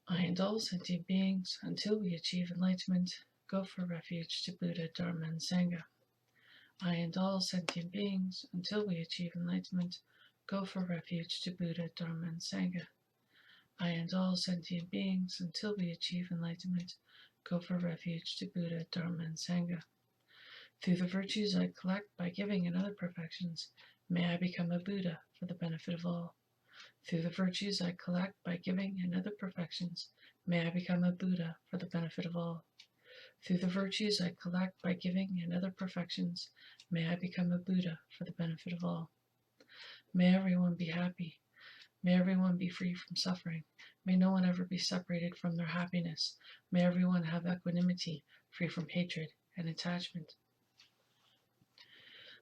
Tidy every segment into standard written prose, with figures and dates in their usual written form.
I and all sentient beings, until we achieve enlightenment, go for refuge to Buddha, Dharma, and Sangha. I and all sentient beings, until we achieve enlightenment, go for refuge to Buddha, Dharma, and Sangha. I and all sentient beings, until we achieve enlightenment, go for refuge to Buddha, Dharma, and Sangha. Through the virtues I collect by giving and other perfections, may I become a Buddha for the benefit of all. Through the virtues I collect by giving and other perfections, may I become a Buddha for the benefit of all. Through the virtues I collect by giving and other perfections, may I become a Buddha for the benefit of all. May everyone be happy. May everyone be free from suffering. May no one ever be separated from their happiness. May everyone have equanimity, free from hatred and attachment.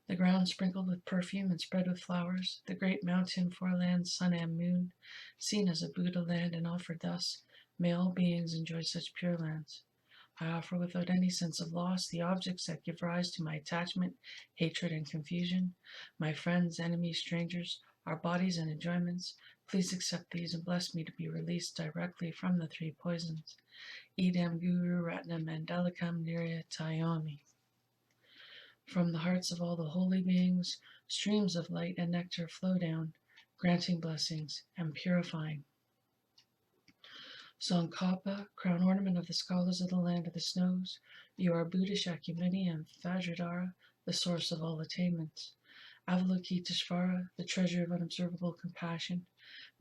The ground sprinkled with perfume and spread with flowers, the great mountain, four lands, sun and moon, seen as a Buddha land and offered thus, may all beings enjoy such pure lands. I offer without any sense of loss the objects that give rise to my attachment, hatred, and confusion, my friends, enemies, strangers, our bodies and enjoyments. Please accept these and bless me to be released directly from the three poisons. Idam Guru Ratna Mandalikam Niryatayami. From the hearts of all the holy beings, streams of light and nectar flow down, granting blessings and purifying. Tsongkhapa, crown ornament of the scholars of the land of the snows, you are Buddha Shakyamuni and Vajradhara, the source of all attainments. Avalokiteshvara, the treasure of unobservable compassion,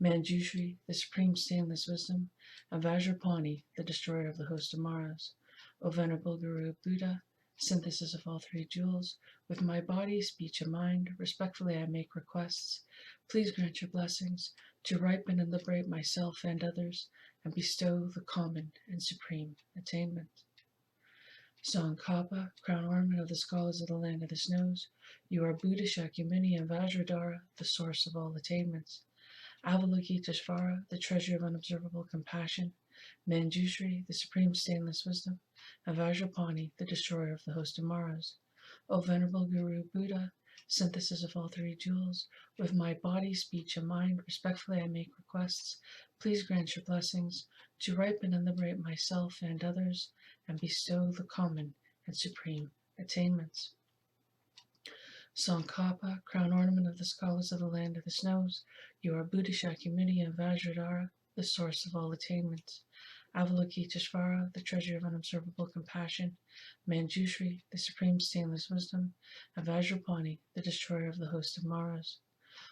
Manjushri, the supreme stainless wisdom, and Vajrapani, the destroyer of the host of Maras. O Venerable Guru Buddha, synthesis of all three jewels, with my body, speech, and mind, respectfully I make requests. Please grant your blessings to ripen and liberate myself and others, and bestow the common and supreme attainment. Tsongkhapa, crown ornament of the scholars of the land of the snows, you are Buddha Shakyamuni and Vajradhara, the source of all attainments. Avalokiteshvara, the treasure of unobservable compassion, Manjushri, the supreme stainless wisdom, and Vajrapani, the destroyer of the host of Maras. O Venerable Guru Buddha, synthesis of all three jewels, with my body, speech, and mind, respectfully I make requests. Please grant your blessings to ripen and liberate myself and others, and bestow the common and supreme attainments. Tsongkhapa, crown ornament of the scholars of the land of the snows, you are Buddha Shakyamuni and Vajradhara, the source of all attainments. Avalokiteshvara, the treasure of unobservable compassion, Manjushri, the supreme stainless wisdom, and Vajrapani, the destroyer of the host of Maras.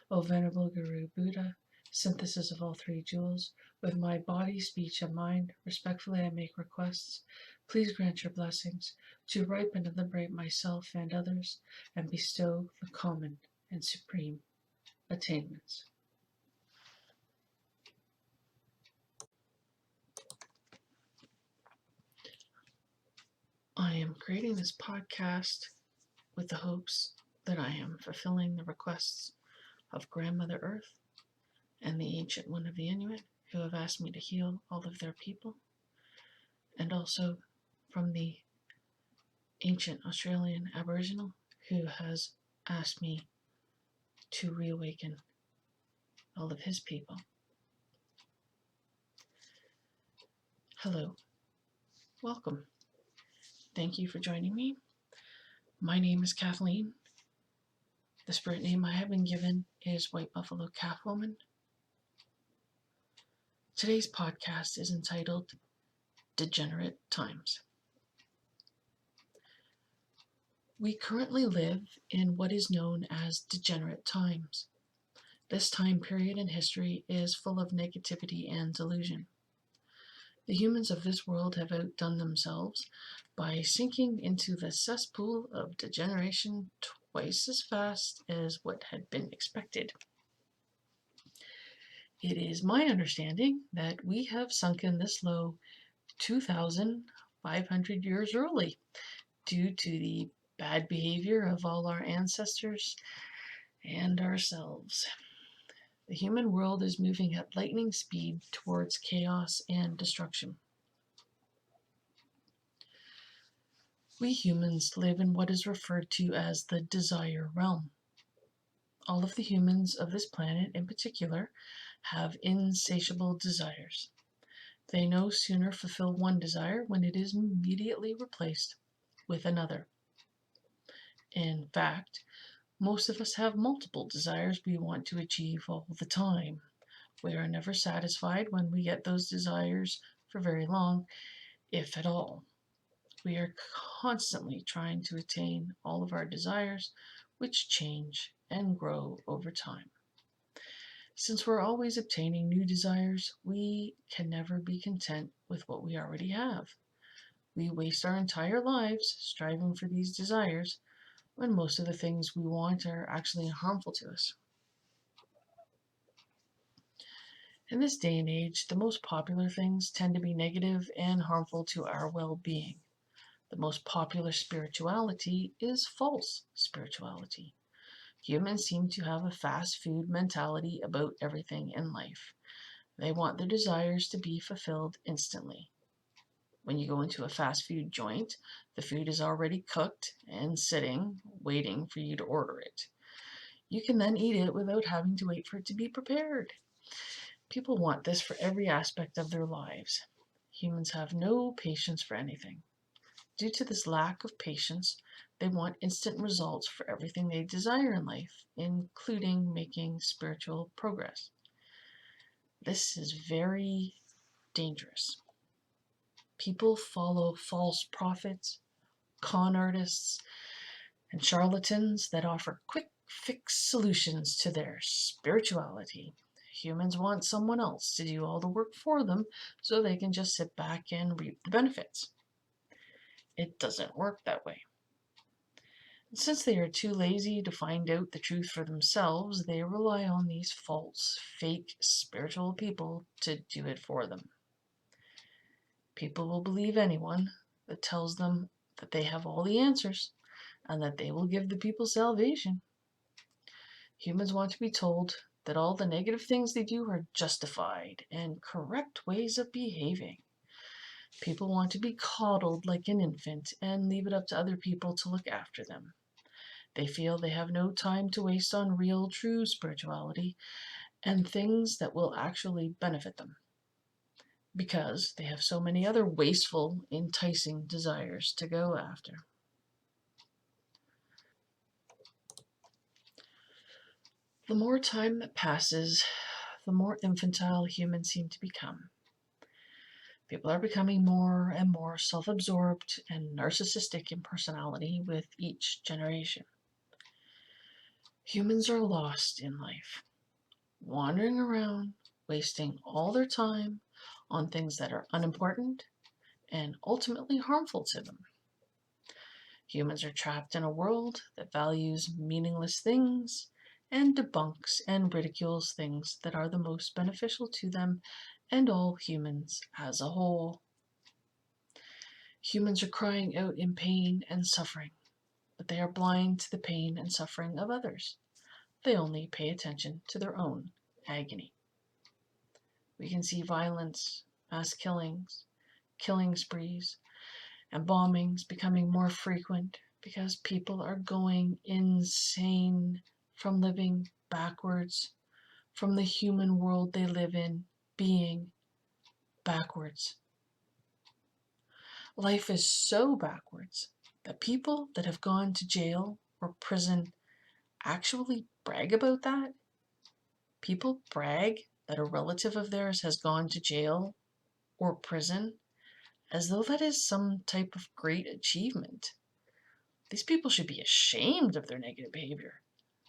O Venerable Guru Buddha, synthesis of all three jewels, with my body, speech, and mind, respectfully I make requests. Please grant your blessings to ripen and liberate myself and others, and bestow the common and supreme attainments. I am creating this podcast with the hopes that I am fulfilling the requests of Grandmother Earth and the Ancient One of the Inuit, who have asked me to heal all of their people, and also from the Ancient Australian Aboriginal, who has asked me to reawaken all of his people. Hello, welcome. Thank you for joining me. My name is Kathleen. The spirit name I have been given is White Buffalo Calf Woman. Today's podcast is entitled Degenerate Times. We currently live in what is known as degenerate times. This time period in history is full of negativity and delusion. The humans of this world have outdone themselves by sinking into the cesspool of degeneration twice as fast as what had been expected. It is my understanding that we have sunken this low 2,500 years early due to the bad behavior of all our ancestors and ourselves. The human world is moving at lightning speed towards chaos and destruction. We humans live in what is referred to as the desire realm. All of the humans of this planet in particular have insatiable desires. They no sooner fulfill one desire when it is immediately replaced with another. In fact, most of us have multiple desires we want to achieve all the time. We are never satisfied when we get those desires for very long, if at all. We are constantly trying to attain all of our desires, which change and grow over time. Since we're always obtaining new desires, we can never be content with what we already have. We waste our entire lives striving for these desires when most of the things we want are actually harmful to us. In this day and age, the most popular things tend to be negative and harmful to our well-being. The most popular spirituality is false spirituality. Humans seem to have a fast food mentality about everything in life. They want their desires to be fulfilled instantly. When you go into a fast food joint, the food is already cooked and sitting, waiting for you to order it. You can then eat it without having to wait for it to be prepared. People want this for every aspect of their lives. Humans have no patience for anything. Due to this lack of patience, they want instant results for everything they desire in life, including making spiritual progress. This is very dangerous. People follow false prophets, con artists, and charlatans that offer quick fix solutions to their spirituality. Humans want someone else to do all the work for them so they can just sit back and reap the benefits. It doesn't work that way. Since they are too lazy to find out the truth for themselves, they rely on these false, fake spiritual people to do it for them. People will believe anyone that tells them that they have all the answers and that they will give the people salvation. Humans want to be told that all the negative things they do are justified and correct ways of behaving. People want to be coddled like an infant and leave it up to other people to look after them. They feel they have no time to waste on real, true spirituality and things that will actually benefit them, because they have so many other wasteful, enticing desires to go after. The more time that passes, the more infantile humans seem to become. People are becoming more and more self-absorbed and narcissistic in personality with each generation. Humans are lost in life, wandering around, wasting all their time on things that are unimportant and ultimately harmful to them. Humans are trapped in a world that values meaningless things and debunks and ridicules things that are the most beneficial to them and all humans as a whole. Humans are crying out in pain and suffering, but they are blind to the pain and suffering of others. They only pay attention to their own agony. We can see violence, mass killings, killing sprees, and bombings becoming more frequent because people are going insane from living backwards, from the human world they live in being backwards. Life is so backwards that people that have gone to jail or prison actually brag about that. People brag that a relative of theirs has gone to jail or prison as though that is some type of great achievement. These people should be ashamed of their negative behavior,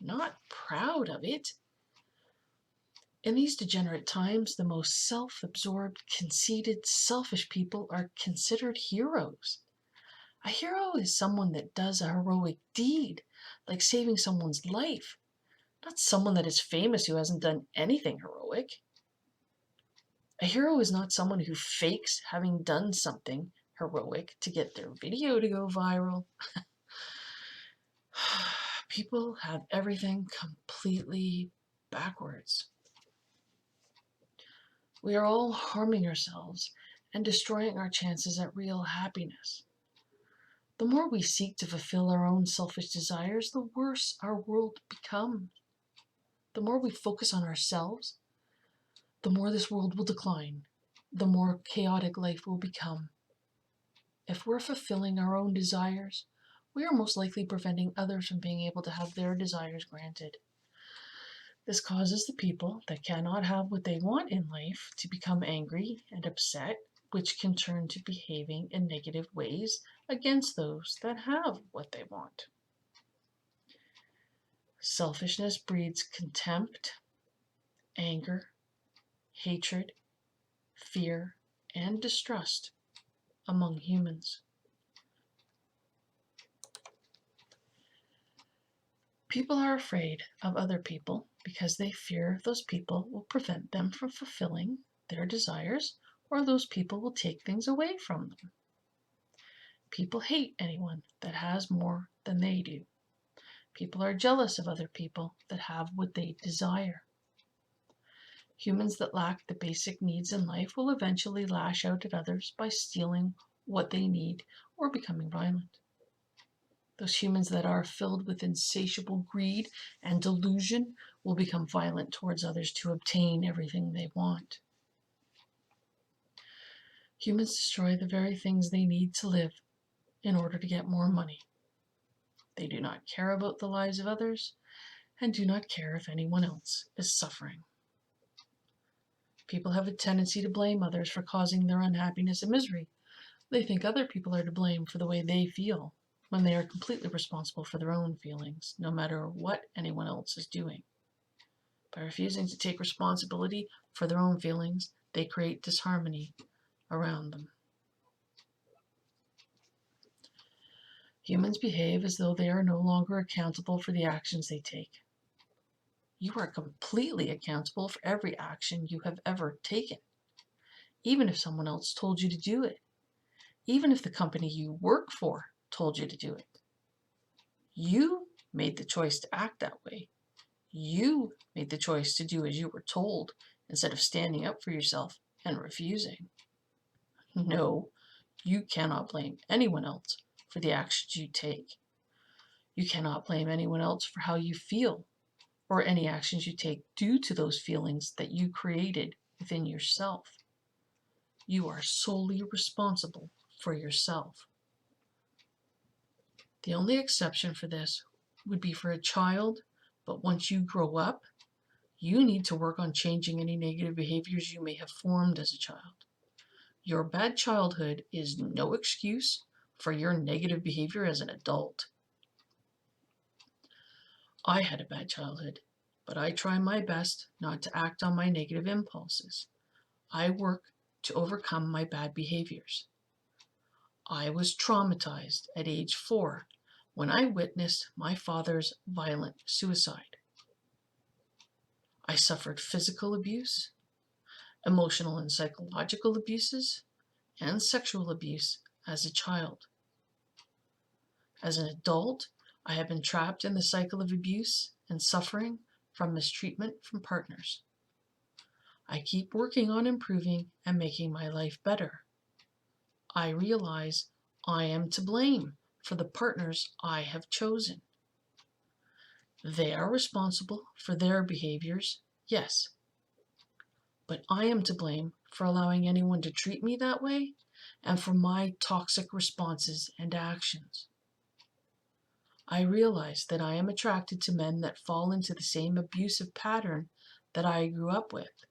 not proud of it. In these degenerate times, the most self-absorbed, conceited, selfish people are considered heroes. A hero is someone that does a heroic deed, like saving someone's life, not someone that is famous who hasn't done anything heroic. A hero is not someone who fakes having done something heroic to get their video to go viral. People have everything completely backwards. We are all harming ourselves and destroying our chances at real happiness. The more we seek to fulfill our own selfish desires, the worse our world becomes. The more we focus on ourselves, the more this world will decline. the more chaotic life will become. If we're fulfilling our own desires, we are most likely preventing others from being able to have their desires granted. This causes the people that cannot have what they want in life to become angry and upset, which can turn to behaving in negative ways against those that have what they want. Selfishness breeds contempt, anger, hatred, fear, and distrust among humans. People are afraid of other people because they fear those people will prevent them from fulfilling their desires, or those people will take things away from them. People hate anyone that has more than they do. People are jealous of other people that have what they desire. Humans that lack the basic needs in life will eventually lash out at others by stealing what they need or becoming violent. Those humans that are filled with insatiable greed and delusion will become violent towards others to obtain everything they want. Humans destroy the very things they need to live in order to get more money. They do not care about the lives of others and do not care if anyone else is suffering. People have a tendency to blame others for causing their unhappiness and misery. They think other people are to blame for the way they feel, when they are completely responsible for their own feelings, no matter what anyone else is doing. By refusing to take responsibility for their own feelings, they create disharmony around them. Humans behave as though they are no longer accountable for the actions they take. You are completely accountable for every action you have ever taken, even if someone else told you to do it, even if the company you work for told you to do it. You made the choice to act that way. You made the choice to do as you were told instead of standing up for yourself and refusing. No, you cannot blame anyone else for the actions you take. You cannot blame anyone else for how you feel or any actions you take due to those feelings that you created within yourself. You are solely responsible for yourself. The only exception for this would be for a child, but once you grow up, you need to work on changing any negative behaviors you may have formed as a child. Your bad childhood is no excuse for your negative behavior as an adult. I had a bad childhood, but I try my best not to act on my negative impulses. I work to overcome my bad behaviors. I was traumatized at age 4 when I witnessed my father's violent suicide. I suffered physical abuse, emotional and psychological abuses, and sexual abuse as a child. As an adult, I have been trapped in the cycle of abuse and suffering from mistreatment from partners. I keep working on improving and making my life better. I realize I am to blame for the partners I have chosen. They are responsible for their behaviors, yes, but I am to blame for allowing anyone to treat me that way and for my toxic responses and actions. I realize that I am attracted to men that fall into the same abusive pattern that I grew up with.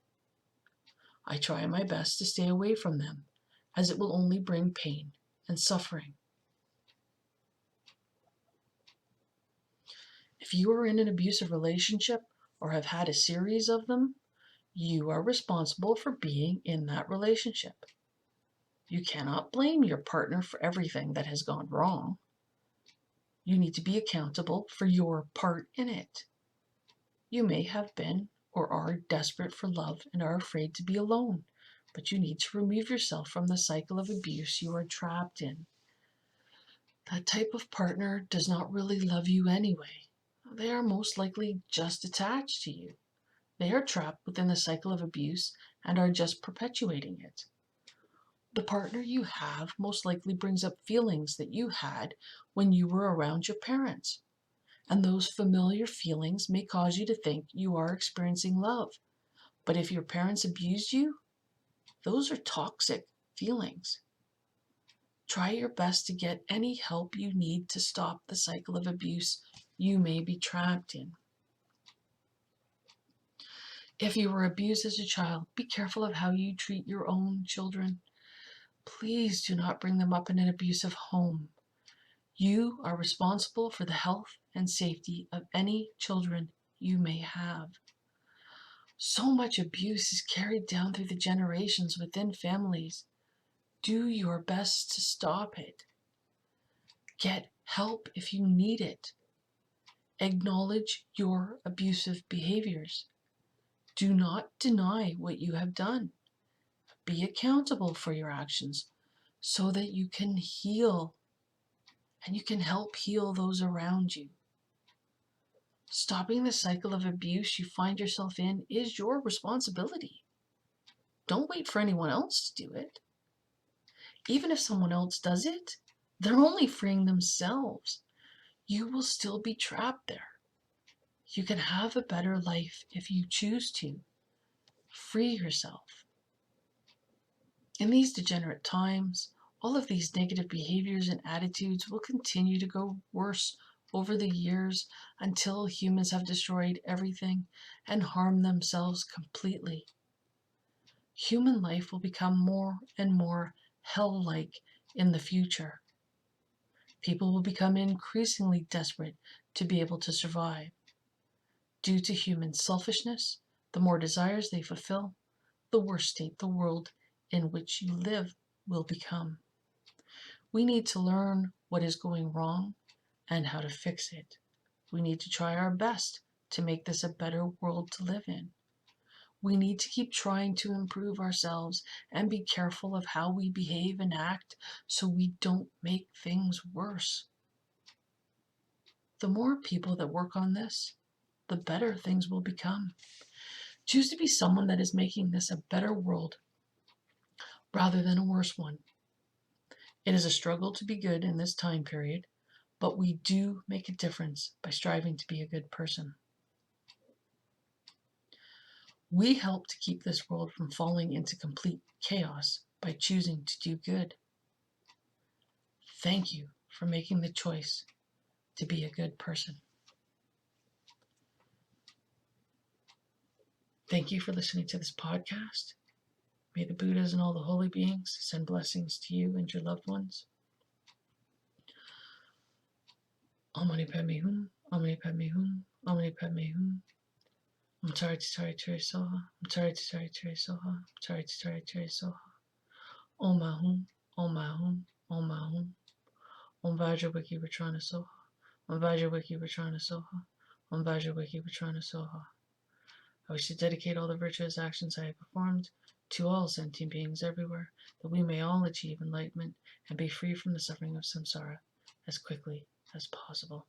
I try my best to stay away from them, as it will only bring pain and suffering. If you are in an abusive relationship or have had a series of them, you are responsible for being in that relationship. You cannot blame your partner for everything that has gone wrong. You need to be accountable for your part in it. You may have been or are desperate for love and are afraid to be alone, but you need to remove yourself from the cycle of abuse you are trapped in. That type of partner does not really love you anyway. They are most likely just attached to you. They are trapped within the cycle of abuse and are just perpetuating it. The partner you have most likely brings up feelings that you had when you were around your parents. And those familiar feelings may cause you to think you are experiencing love. But if your parents abused you, Those are toxic feelings. Try your best to get any help you need to stop the cycle of abuse you may be trapped in. If you were abused as a child, be careful of how you treat your own children. Please do not bring them up in an abusive home. You are responsible for the health and safety of any children you may have. So much abuse is carried down through the generations within families. Do your best to stop it. Get help if you need it. Acknowledge your abusive behaviors. Do not deny what you have done. Be accountable for your actions so that you can heal and you can help heal those around you. Stopping the cycle of abuse you find yourself in is your responsibility. Don't wait for anyone else to do it. Even if someone else does it, they're only freeing themselves. You will still be trapped there. You can have a better life if you choose to. Free yourself. In these degenerate times, all of these negative behaviors and attitudes will continue to go worse over the years until humans have destroyed everything and harmed themselves completely. Human life will become more and more hell-like in the future. People will become increasingly desperate to be able to survive. Due to human selfishness, the more desires they fulfill, the worse state the world in which you live will become. We need to learn what is going wrong and how to fix it. We need to try our best to make this a better world to live in. We need to keep trying to improve ourselves and be careful of how we behave and act so we don't make things worse. The more people that work on this, the better things will become. Choose to be someone that is making this a better world rather than a worse one. It is a struggle to be good in this time period, but we do make a difference by striving to be a good person. We help to keep this world from falling into complete chaos by choosing to do good. Thank you for making the choice to be a good person. Thank you for listening to this podcast. May the Buddhas and all the holy beings send blessings to you and your loved ones. Om Mani Padme Hum, Om Mani Padme Hum, Om Mani Padme Hum. Om Tari Tari Tari Soha, Om Tari Tari Tari Soha, Om Tari Tari Tari Soha. Om Mahum, Om Mahum, Om Mahum. Om Vajrayawaki Vatrana Soha, Om Vajrayawaki Vatrana Soha, Om Vajrayawaki Vatrana Soha. I wish to dedicate all the virtuous actions I have performed to all sentient beings everywhere, that we may all achieve enlightenment and be free from the suffering of samsara as quickly as possible.